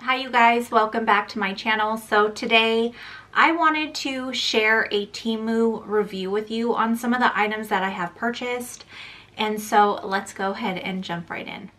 Hi you guys, welcome back to my channel. So today I wanted to share a Temu review with you on some of the items that I have purchased. And so let's go ahead and jump right in.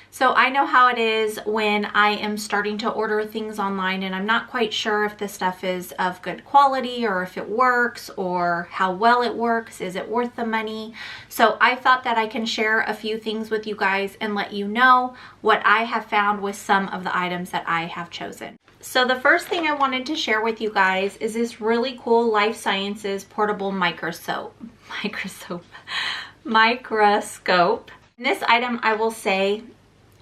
So I know how it is when I am starting to order things online and I'm not quite sure if the stuff is of good quality or if it works or how well it works. Is it worth the money? So I thought that I can share a few things with you guys and let you know what I have found with some of the items that I have chosen. So the first thing I wanted to share with you guys is this really cool Life Sciences portable microscope. This item, I will say,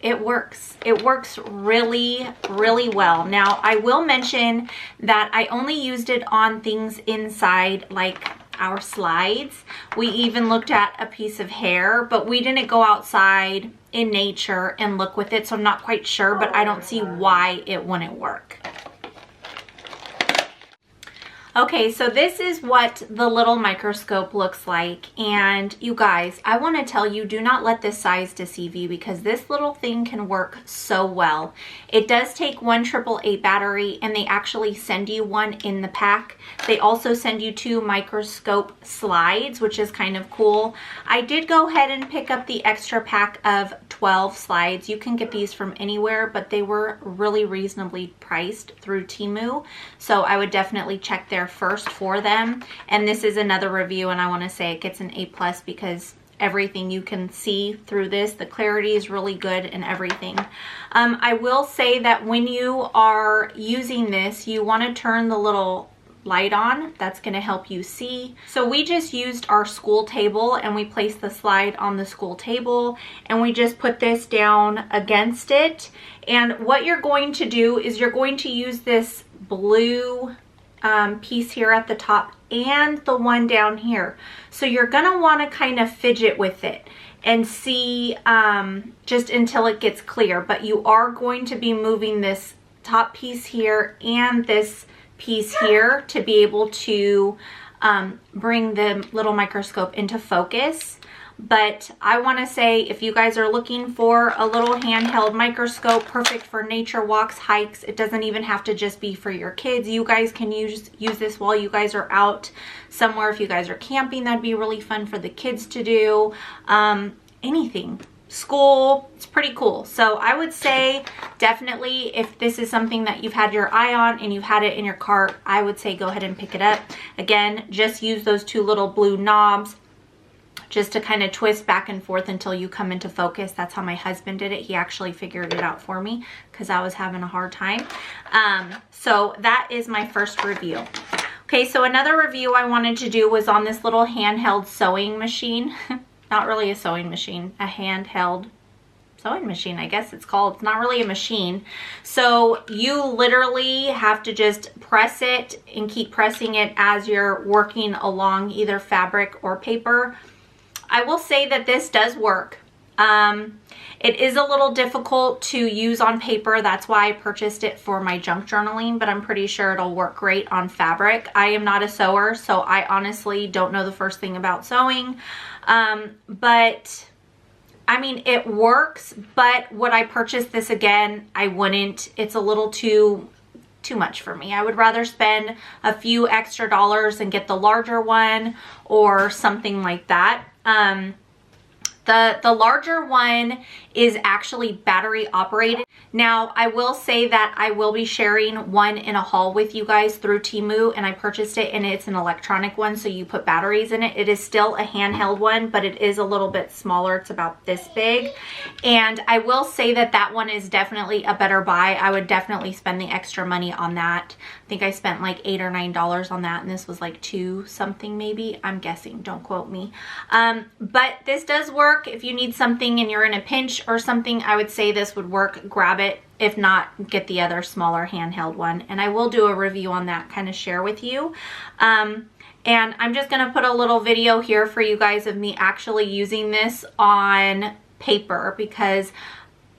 it works. It works really, really well. Now, I will mention that I only used it on things inside, like our slides. We even looked at a piece of hair, but we didn't go outside in nature and look with it, so I'm not quite sure, but I don't see why it wouldn't work. Okay, so this is what the little microscope looks like, and you guys, I want to tell you, do not let this size deceive you because this little thing can work so well. It does take one 888 battery, and they actually send you one in the pack. They also send you 2 microscope slides, which is kind of cool. I did go ahead and pick up the extra pack of 12 slides. You can get these from anywhere, but they were really reasonably priced through Temu, so I would definitely check there first for them. And this is another review, and I want to say it gets an A+ because everything you can see through this, the clarity is really good and everything. I will say that when you are using this, you want to turn the little light on. That's going to help you see. So we just used our school table and we placed the slide on the school table and we just put this down against it. And what you're going to do is you're going to use this blue piece here at the top and the one down here. So you're going to want to kind of fidget with it and see just until it gets clear. But you are going to be moving this top piece here and this piece here to be able to bring the little microscope into focus. But I want to say, if you guys are looking for a little handheld microscope, perfect for nature walks, hikes, it doesn't even have to just be for your kids. You guys can use this while you guys are out somewhere. If you guys are camping, that'd be really fun for the kids to do. Anything. School, it's pretty cool. So I would say definitely, if this is something that you've had your eye on and you've had it in your cart, I would say go ahead and pick it up. Again, just use those 2 little blue knobs just to kind of twist back and forth until you come into focus. That's how my husband did it. He actually figured it out for me because I was having a hard time. So that is my first review. Okay, so another review I wanted to do was on this little handheld sewing machine. Not really a sewing machine, a handheld sewing machine, I guess it's called. It's not really a machine. So you literally have to just press it and keep pressing it as you're working along either fabric or paper. I will say that this does work. It is a little difficult to use on paper. That's why I purchased it for my junk journaling, but I'm pretty sure it'll work great on fabric. I am not a sewer, so I honestly don't know the first thing about sewing. But I mean, it works, but would I purchase this again? I wouldn't. It's a little too much for me. I would rather spend a few extra dollars and get the larger one or something like that. The larger one is actually battery operated. Now, I will say that I will be sharing one in a haul with you guys through Temu, and I purchased it and it's an electronic one, so you put batteries in it. It is still a handheld one, but it is a little bit smaller. It's about this big. And I will say that that one is definitely a better buy. I would definitely spend the extra money on that. I think I spent like $8 or $9 on that, and this was like $2 something maybe. I'm guessing, don't quote me. But this does work. If you need something and you're in a pinch or something, I would say this would work. Grab it. If not, get the other smaller handheld one. And I will do a review on that, kind of share with you. And I'm just going to put a little video here for you guys of me actually using this on paper because,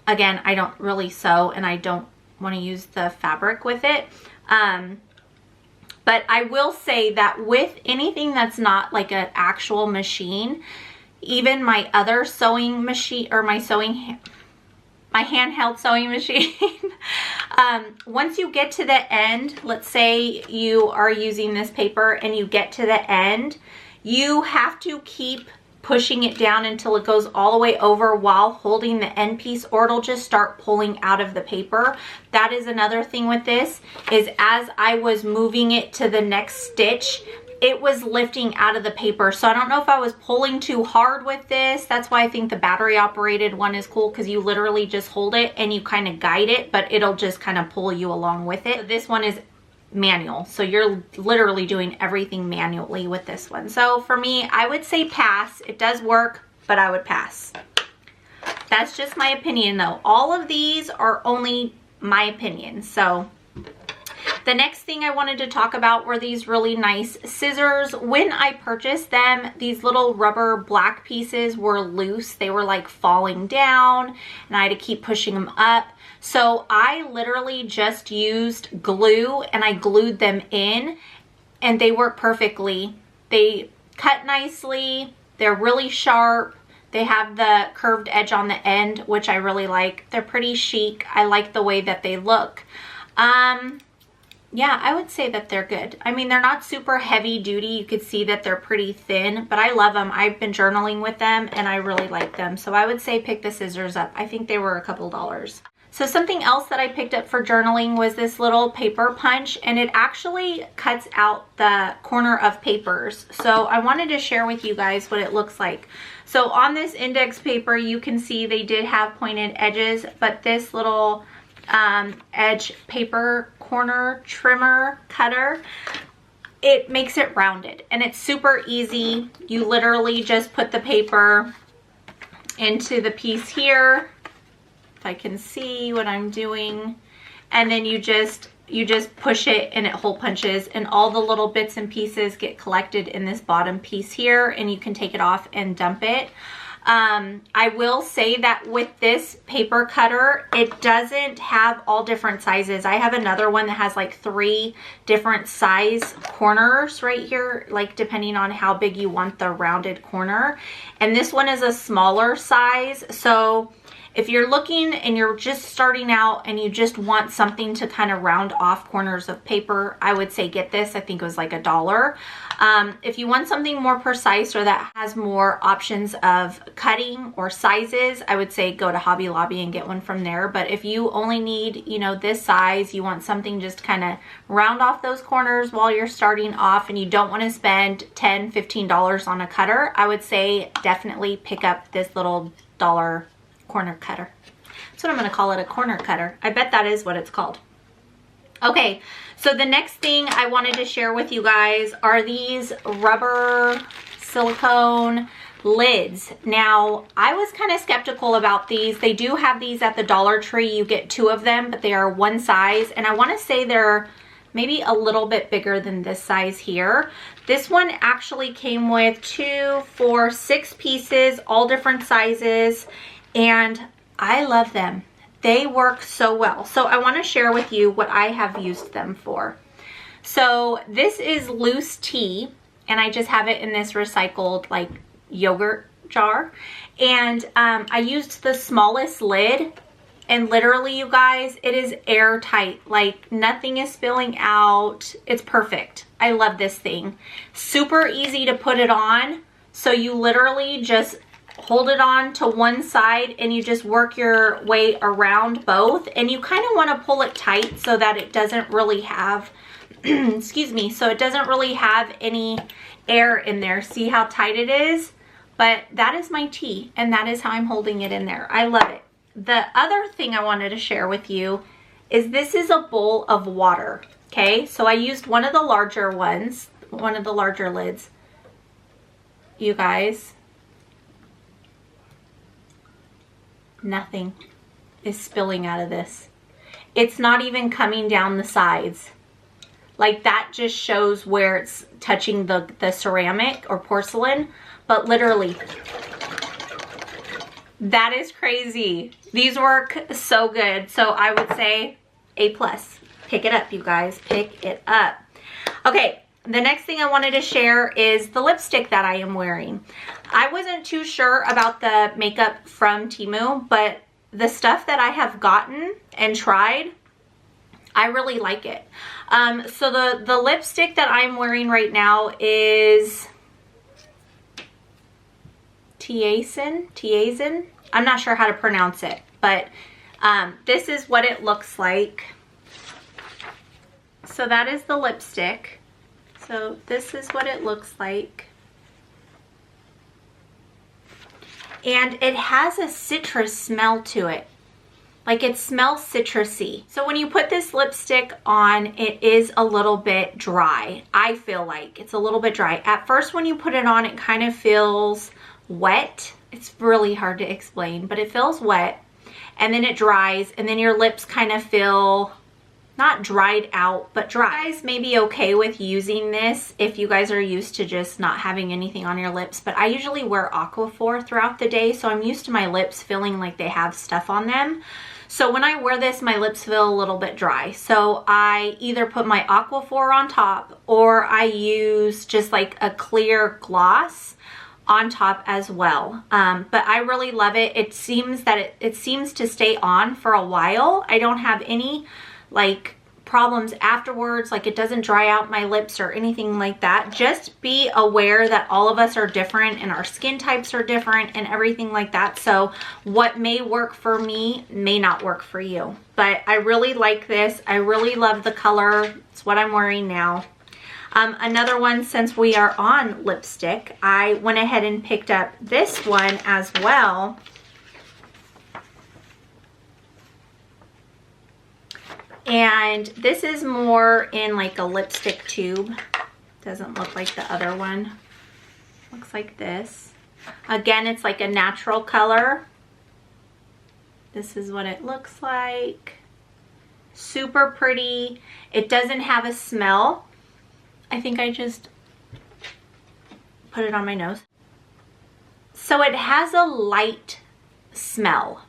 again, I don't really sew and I don't want to use the fabric with it. But I will say that with anything that's not like an actual machine, even my other sewing machine, or my handheld sewing machine. Once you get to the end, let's say you are using this paper and you get to the end, you have to keep pushing it down until it goes all the way over while holding the end piece, or it'll just start pulling out of the paper. That is another thing with this, is as I was moving it to the next stitch, it was lifting out of the paper. So I don't know if I was pulling too hard with this. That's why I think the battery operated one is cool, because you literally just hold it and you kind of guide it, but it'll just kind of pull you along with it. This one is manual, so you're literally doing everything manually with this one. So for me, I would say pass. It does work, but I would pass. That's just my opinion though. All of these are only my opinion. So the next thing I wanted to talk about were these really nice scissors. When I purchased them, these little rubber black pieces were loose. They were like falling down and I had to keep pushing them up. So I literally just used glue and I glued them in, and they work perfectly. They cut nicely. They're really sharp. They have the curved edge on the end, which I really like. They're pretty chic. I like the way that they look. Yeah, I would say that they're good. I mean, they're not super heavy duty. You could see that they're pretty thin, but I love them. I've been journaling with them and I really like them. So I would say pick the scissors up. I think they were a couple dollars. So something else that I picked up for journaling was this little paper punch, and it actually cuts out the corner of papers. So I wanted to share with you guys what it looks like. So on this index paper, you can see they did have pointed edges, but this little edge paper corner trimmer cutter, it makes it rounded, and it's super easy. You literally just put the paper into the piece here, if I can see what I'm doing, and then you just push it and it hole punches, and all the little bits and pieces get collected in this bottom piece here, and you can take it off and dump it. I will say that with this paper cutter, it doesn't have all different sizes. I have another one that has like 3 different size corners right here, like depending on how big you want the rounded corner. And this one is a smaller size. So if you're looking and you're just starting out and you just want something to kind of round off corners of paper, I would say get this. I think it was like $1. If you want something more precise or that has more options of cutting or sizes, I would say go to Hobby Lobby and get one from there. But if you only need, you know, this size, you want something just kind of round off those corners while you're starting off, and you don't want to spend $10, $15 on a cutter, I would say definitely pick up this little $1 corner cutter. That's what I'm going to call it, a corner cutter. I bet that is what it's called. Okay, so the next thing I wanted to share with you guys are these rubber silicone lids. Now, I was kind of skeptical about these. They do have these at the Dollar Tree. You get 2 of them, but they are one size, and I want to say they're maybe a little bit bigger than this size here. This one actually came with 2, 4, 6 pieces, all different sizes, and I love them. They work so well. So I want to share with you what I have used them for. So this is loose tea, and I just have it in this recycled like yogurt jar. And I used the smallest lid, and literally, you guys, it is airtight. Like nothing is spilling out. It's perfect. I love this thing. Super easy to put it on. So you literally just hold it on to one side and you just work your way around both, and you kind of want to pull it tight so that it doesn't really have excuse me, so it doesn't really have any air in there. See how tight it is? But that is my tea, and that is how I'm holding it in there. I love it. The other thing I wanted to share with you is this is a bowl of water. Okay, so I used one of the larger ones, one of the larger lids. You guys, nothing is spilling out of this. It's not even coming down the sides. Like that just shows where it's touching the ceramic or porcelain, but literally, that is crazy. These work so good. So I would say A+. Pick it up, you guys. Pick it up. Okay, The next thing I wanted to share is the lipstick that I am wearing. I wasn't too sure about the makeup from Temu, but the stuff that I have gotten and tried, I really like it. So the lipstick that I'm wearing right now is Tiazen. I'm not sure how to pronounce it, but this is what it looks like. So that is the lipstick. So this is what it looks like. And it has a citrus smell to it. Like it smells citrusy. So when you put this lipstick on, it is a little bit dry. I feel like it's a little bit dry. At first when you put it on, it kind of feels wet. It's really hard to explain, but it feels wet. And then it dries, and then your lips kind of feel not dried out, but dry. You guys may be okay with using this if you guys are used to just not having anything on your lips, but I usually wear Aquaphor throughout the day, so I'm used to my lips feeling like they have stuff on them. So when I wear this, my lips feel a little bit dry. So I either put my Aquaphor on top, or I use just like a clear gloss on top as well. But I really love it. It seems that it seems to stay on for a while. I don't have any like problems afterwards, like it doesn't dry out my lips or anything like that. Just be aware that all of us are different and our skin types are different and everything like that. So what may work for me may not work for you. But I really like this. I really love the color. It's what I'm wearing now. Another one, since we are on lipstick, I went ahead and picked up this one as well. And this is more in like a lipstick tube. Doesn't look like the other one. Looks like this. Again, it's like a natural color. This is what it looks like. Super pretty. It doesn't have a smell. I think I just put it on my nose. So it has a light smell.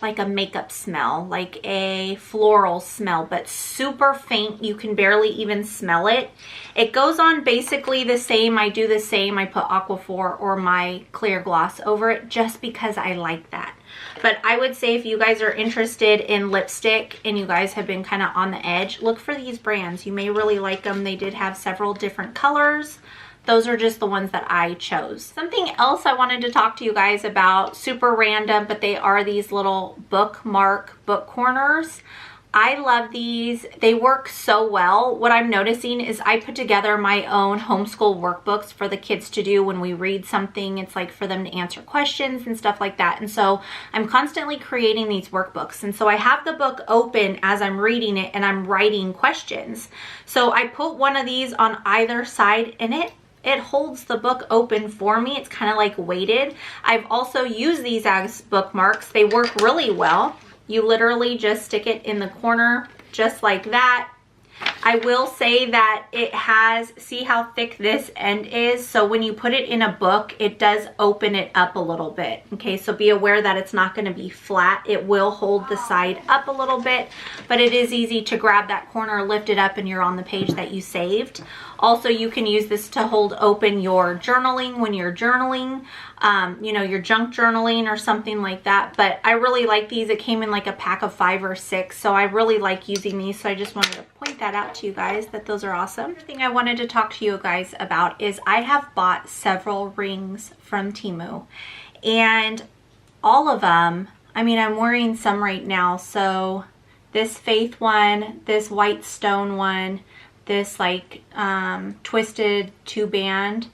Like a makeup smell, like a floral smell, but super faint. You can barely even smell it. It goes on basically the same. I do the same. I put Aquaphor or my clear gloss over it just because I like that. But I would say if you guys are interested in lipstick and you guys have been kind of on the edge, look for these brands. You may really like them. They did have several different colors. Those are just the ones that I chose. Something else I wanted to talk to you guys about, super random, but they are these little bookmark book corners. I love these. They work so well. What I'm noticing is I put together my own homeschool workbooks for the kids to do when we read something. It's like for them to answer questions and stuff like that. And so I'm constantly creating these workbooks. And so I have the book open as I'm reading it and I'm writing questions. So I put one of these on either side and it holds the book open for me. It's kind of like weighted. I've also used these as bookmarks. They work really well. You literally just stick it in the corner just like that. I will say that it has, see how thick this end is? So when you put it in a book, it does open it up a little bit. Okay, so be aware that it's not going to be flat. It will hold the side up a little bit, but it is easy to grab that corner, lift it up, and you're on the page that you saved. Also, you can use this to hold open your journaling when you're journaling, you know, your junk journaling or something like that. But I really like these. It came in like a pack of 5 or 6, so I really like using these. So I just wanted to point that out to you guys, that those are awesome. Another thing I wanted to talk to you guys about is I have bought several rings from Temu, and all of them, I mean, I'm wearing some right now. So this Faith one, this white stone one, this like twisted 2-band,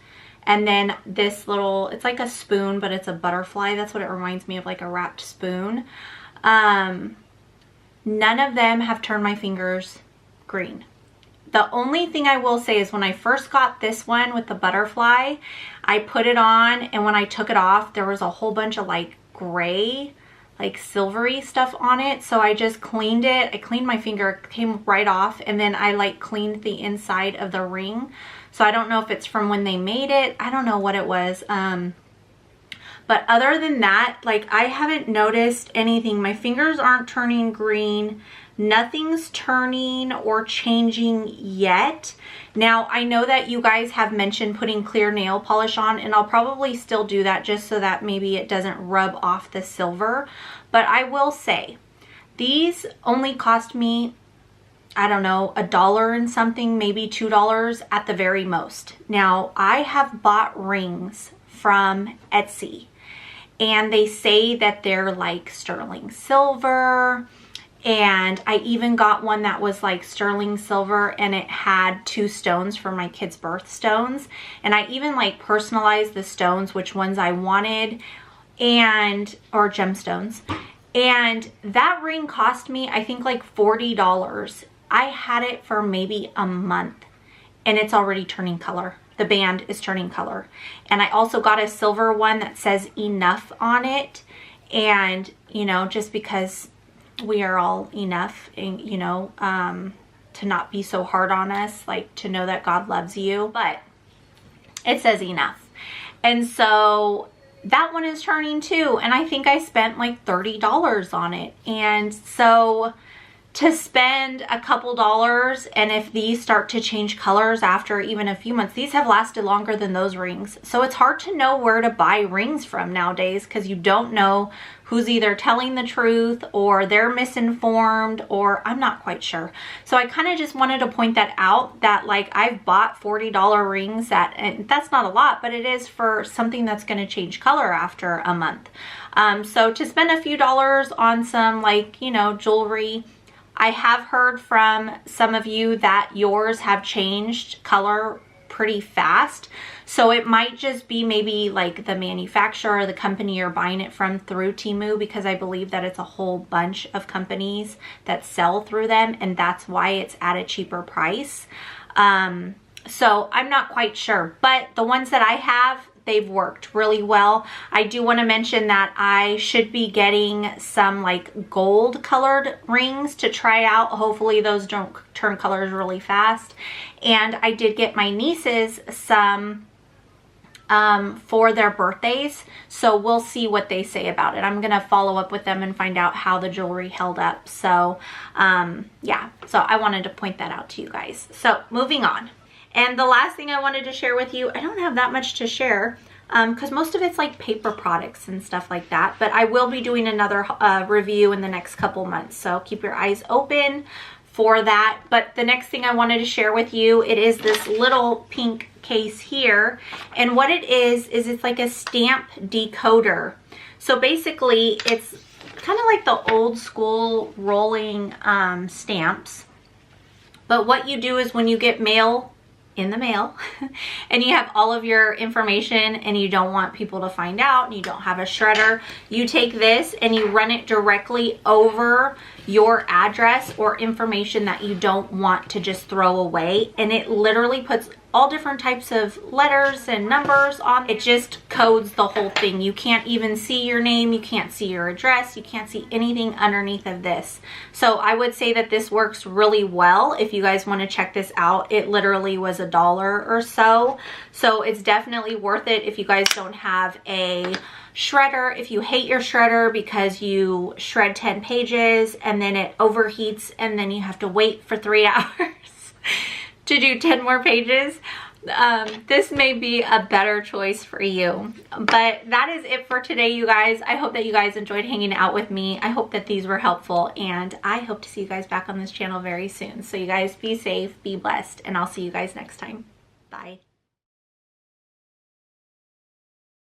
and then this little, it's like a spoon, but it's a butterfly. That's what it reminds me of, like a wrapped spoon. None of them have turned my fingers green. The only thing I will say is when I first got this one with the butterfly, I put it on, and when I took it off, there was a whole bunch of like gray, like silvery stuff on it. So I just cleaned it. I cleaned my finger, it came right off, and then I like cleaned the inside of the ring. So I don't know if it's from when they made it. I don't know what it was. But other than that, like, I haven't noticed anything. My fingers aren't turning green. Nothing's turning or changing yet. Now, I know that you guys have mentioned putting clear nail polish on, and I'll probably still do that just so that maybe it doesn't rub off the silver. But I will say, these only cost me, I don't know, $1 and something, maybe $2 at the very most. Now, I have bought rings from Etsy, and they say that they're like sterling silver, and I even got one that was like sterling silver, and it had 2 stones for my kids' birthstones, and I even like personalized the stones, which ones I wanted, or gemstones. And that ring cost me, I think, like $40. I had it for maybe a month, and it's already turning color. The band is turning color. And I also got a silver one that says enough on it. And, you know, just because we are all enough, and, you know, to not be so hard on us, like to know that God loves you. But it says enough. And so that one is turning too, and I think I spent like $30 on it. And so to spend a couple dollars, and if these start to change colors after even a few months, these have lasted longer than those rings. So it's hard to know where to buy rings from nowadays, because you don't know who's either telling the truth or they're misinformed, or I'm not quite sure. So I kind of just wanted to point that out, that like I've bought $40 rings, and that's not a lot, but it is for something that's going to change color after a month. So to spend a few dollars on some, like, you know, jewelry, I have heard from some of you that yours have changed color pretty fast. So it might just be maybe like the manufacturer or the company you're buying it from through Temu, because I believe that it's a whole bunch of companies that sell through them, and that's why it's at a cheaper price. So I'm not quite sure, but the ones that I have, they've worked really well. I do want to mention that I should be getting some like gold colored rings to try out. Hopefully those don't turn colors really fast. And I did get my nieces some for their birthdays, so we'll see what they say about it. I'm gonna follow up with them and find out how the jewelry held up. So yeah, so I wanted to point that out to you guys. So moving on. And the last thing I wanted to share with you, I don't have that much to share because most of it's like paper products and stuff like that, but I will be doing another review in the next couple months, so keep your eyes open for that. But the next thing I wanted to share with you, it is this little pink case here, and what it is it's like a stamp decoder. So basically it's kind of like the old school rolling stamps, but what you do is when you get mail in the mail and you have all of your information and you don't want people to find out and you don't have a shredder, you take this and you run it directly over your address or information that you don't want to just throw away, and it literally puts all different types of letters and numbers on. It just codes the whole thing. You can't even see your name, you can't see your address, you can't see anything underneath of this. So I would say that this works really well. If you guys want to check this out, it literally was $1 or so. So it's definitely worth it if you guys don't have a shredder. If you hate your shredder because you shred 10 pages and then it overheats and then you have to wait for 3 hours to do 10 more pages, this may be a better choice for you. But that is it for today, you guys. I hope that you guys enjoyed hanging out with me. I hope that these were helpful, and I hope to see you guys back on this channel very soon. So you guys be safe, be blessed, and I'll see you guys next time. Bye.